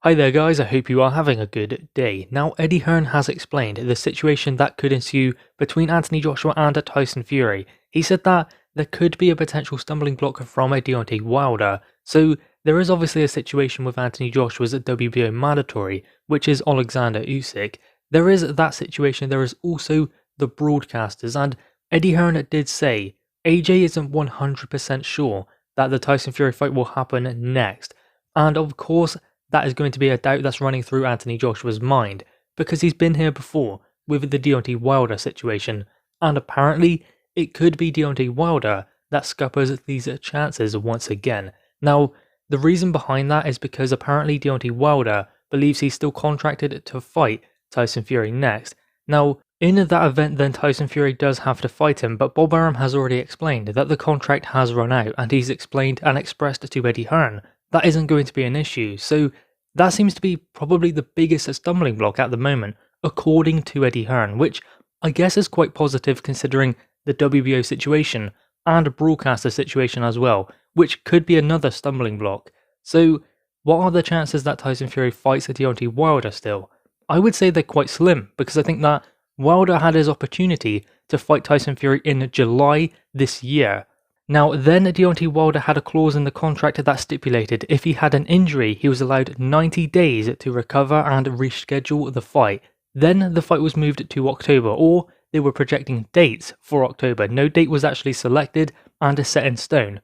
Hi there guys, I hope you are having a good day. Now Eddie Hearn has explained the situation that could ensue between Anthony Joshua and Tyson Fury. He said that there could be a potential stumbling block from a Deontay Wilder. So there is obviously a situation with Anthony Joshua's WBO mandatory, which is Alexander Usyk. There is that situation, there is also the broadcasters, and Eddie Hearn did say AJ isn't 100% sure that the Tyson Fury fight will happen next. And of course, that is going to be a doubt that's running through Anthony Joshua's mind, because he's been here before with the Deontay Wilder situation, and apparently it could be Deontay Wilder that scuppers these chances once again. Now, the reason behind that is because apparently Deontay Wilder believes he's still contracted to fight Tyson Fury next. Now, in that event then Tyson Fury does have to fight him, but Bob Arum has already explained that the contract has run out, and he's explained and expressed to Eddie Hearn that isn't going to be an issue. So that seems to be probably the biggest stumbling block at the moment, according to Eddie Hearn, which I guess is quite positive considering the WBO situation and a broadcaster situation as well, which could be another stumbling block. So what are the chances that Tyson Fury fights Deontay Wilder still? I would say they're quite slim, because I think that Wilder had his opportunity to fight Tyson Fury in July this year. Now then Deontay Wilder had a clause in the contract that stipulated if he had an injury he was allowed 90 days to recover and reschedule the fight. Then the fight was moved to October, or they were projecting dates for October. No date was actually selected and set in stone.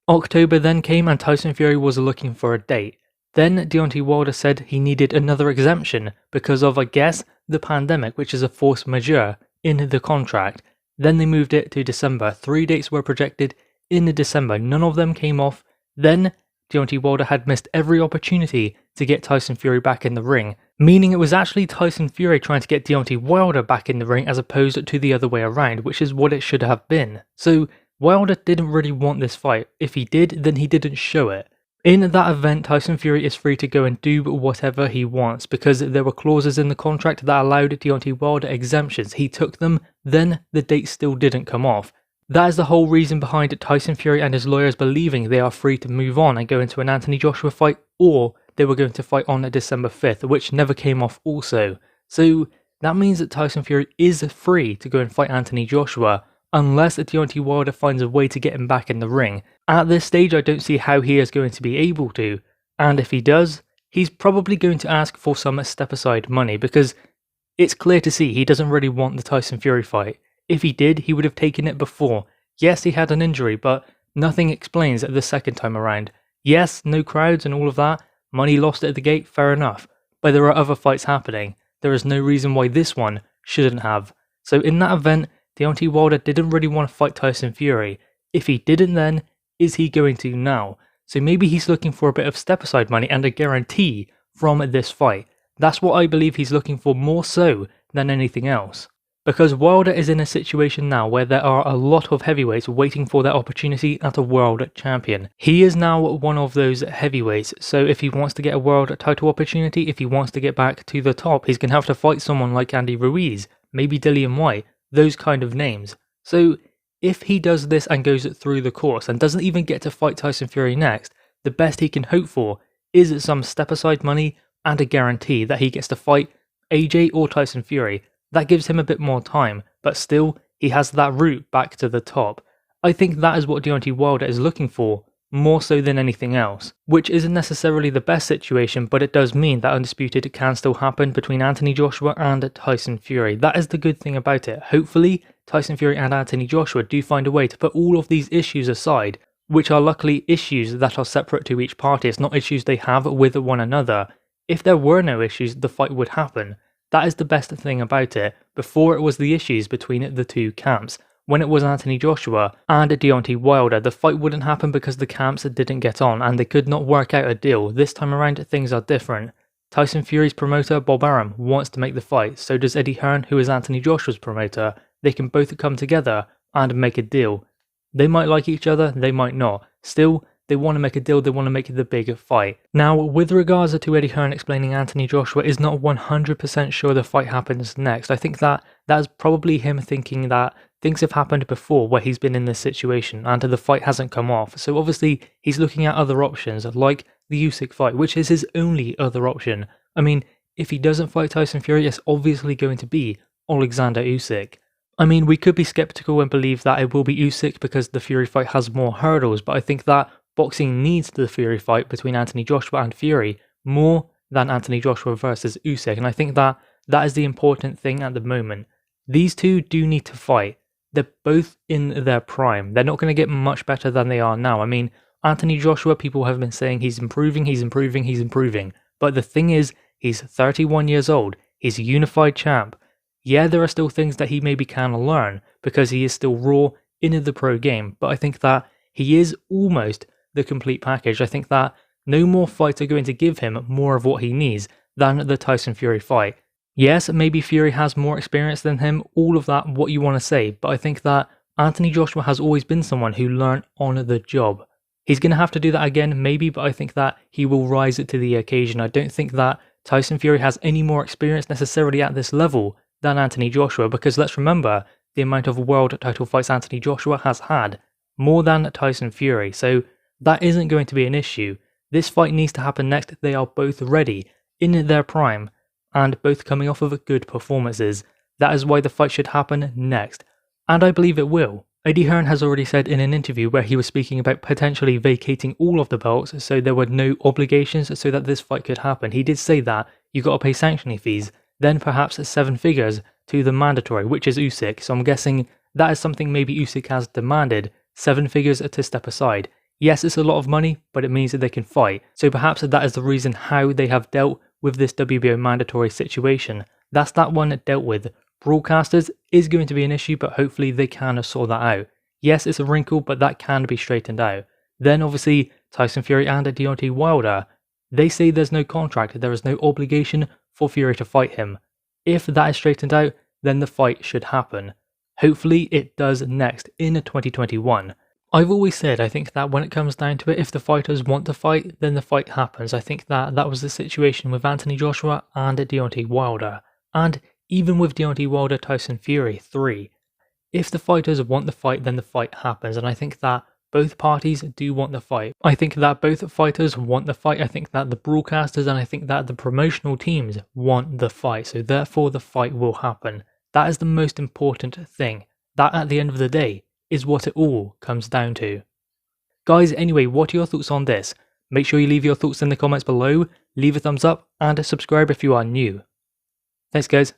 October then came and Tyson Fury was looking for a date. Then Deontay Wilder said he needed another exemption because of, I guess, the pandemic, which is a force majeure in the contract. Then they moved it to December. 3 dates were projected in December. None of them came off. Then Deontay Wilder had missed every opportunity to get Tyson Fury back in the ring, meaning it was actually Tyson Fury trying to get Deontay Wilder back in the ring as opposed to the other way around, which is what it should have been. So Wilder didn't really want this fight. If he did, then he didn't show it. In that event, Tyson Fury is free to go and do whatever he wants because there were clauses in the contract that allowed Deontay Wilder exemptions. He took them, then the date still didn't come off. That is the whole reason behind Tyson Fury and his lawyers believing they are free to move on and go into an Anthony Joshua fight, or they were going to fight on December 5th, which never came off also. So that means that Tyson Fury is free to go and fight Anthony Joshua, unless Deontay Wilder finds a way to get him back in the ring. At this stage, I don't see how he is going to be able to, and if he does, he's probably going to ask for some step-aside money, because it's clear to see he doesn't really want the Tyson Fury fight. If he did, he would have taken it before. Yes, he had an injury, but nothing explains it the second time around. Yes, no crowds and all of that, money lost at the gate, fair enough, but there are other fights happening. There is no reason why this one shouldn't have. So in that event, Deontay Wilder didn't really want to fight Tyson Fury. If he didn't then, is he going to now? So maybe he's looking for a bit of step-aside money and a guarantee from this fight. That's what I believe he's looking for more so than anything else. Because Wilder is in a situation now where there are a lot of heavyweights waiting for their opportunity at a world champion. He is now one of those heavyweights, so if he wants to get a world title opportunity, if he wants to get back to the top, he's going to have to fight someone like Andy Ruiz, maybe Dillian White, those kind of names. So if he does this and goes through the course and doesn't even get to fight Tyson Fury next, the best he can hope for is some step-aside money and a guarantee that he gets to fight AJ or Tyson Fury. That gives him a bit more time, but still, he has that route back to the top. I think that is what Deontay Wilder is looking for, more so than anything else, which isn't necessarily the best situation, but it does mean that Undisputed can still happen between Anthony Joshua and Tyson Fury. That is the good thing about it. Hopefully, Tyson Fury and Anthony Joshua do find a way to put all of these issues aside, which are luckily issues that are separate to each party. It's not issues they have with one another. If there were no issues, the fight would happen. That is the best thing about it. Before, it was the issues between the two camps. When it was Anthony Joshua and Deontay Wilder, the fight wouldn't happen because the camps didn't get on and they could not work out a deal. This time around, things are different. Tyson Fury's promoter, Bob Arum, wants to make the fight. So does Eddie Hearn, who is Anthony Joshua's promoter. They can both come together and make a deal. They might like each other, they might not. Still, they want to make a deal, they want to make the bigger fight. Now, with regards to Eddie Hearn explaining Anthony Joshua is not 100% sure the fight happens next, I think that is probably him thinking that things have happened before where he's been in this situation and the fight hasn't come off. So obviously, he's looking at other options like the Usyk fight, which is his only other option. I mean, if he doesn't fight Tyson Fury, it's obviously going to be Alexander Usyk. I mean, we could be skeptical and believe that it will be Usyk because the Fury fight has more hurdles, but I think that boxing needs the Fury fight between Anthony Joshua and Fury more than Anthony Joshua versus Usyk, and I think that that is the important thing at the moment. These two do need to fight. They're both in their prime. They're not going to get much better than they are now. I mean, Anthony Joshua, people have been saying he's improving, but the thing is, he's 31 years old, he's a unified champ. Yeah, there are still things that he maybe can learn, because he is still raw in the pro game, but I think that he is almost the complete package. I think that no more fights are going to give him more of what he needs than the Tyson Fury fight. Yes, maybe Fury has more experience than him, all of that, what you want to say, but I think that Anthony Joshua has always been someone who learned on the job. He's going to have to do that again, maybe, but I think that he will rise to the occasion. I don't think that Tyson Fury has any more experience necessarily at this level than Anthony Joshua, because let's remember the amount of world title fights Anthony Joshua has had, more than Tyson Fury, so that isn't going to be an issue. This fight needs to happen next. They are both ready, in their prime, and both coming off of good performances. That is why the fight should happen next, and I believe it will. Eddie Hearn has already said in an interview where he was speaking about potentially vacating all of the belts so there were no obligations so that this fight could happen. He did say that you got to pay sanctioning fees, then perhaps 7 figures to the mandatory, which is Usyk, so I'm guessing that is something maybe Usyk has demanded, 7 figures to step aside. Yes, it's a lot of money, but it means that they can fight, so perhaps that is the reason how they have dealt with this WBO mandatory situation. That's that one dealt with. Broadcasters is going to be an issue, but hopefully they can sort that out. Yes, it's a wrinkle, but that can be straightened out. Then obviously Tyson Fury and Deontay Wilder, they say there's no contract, there is no obligation for Fury to fight him. If that is straightened out, then the fight should happen. Hopefully it does next in 2021. I've always said I think that when it comes down to it, if the fighters want to fight, then the fight happens. I think that that was the situation with Anthony Joshua and Deontay Wilder. And even with Deontay Wilder, Tyson Fury 3. If the fighters want the fight, then the fight happens. And I think that both parties do want the fight. I think that both fighters want the fight. I think that the broadcasters and I think that the promotional teams want the fight. So therefore the fight will happen. That is the most important thing. That at the end of the day is what it all comes down to. Guys, anyway, what are your thoughts on this? Make sure you leave your thoughts in the comments below, leave a thumbs up, and subscribe if you are new. Thanks guys.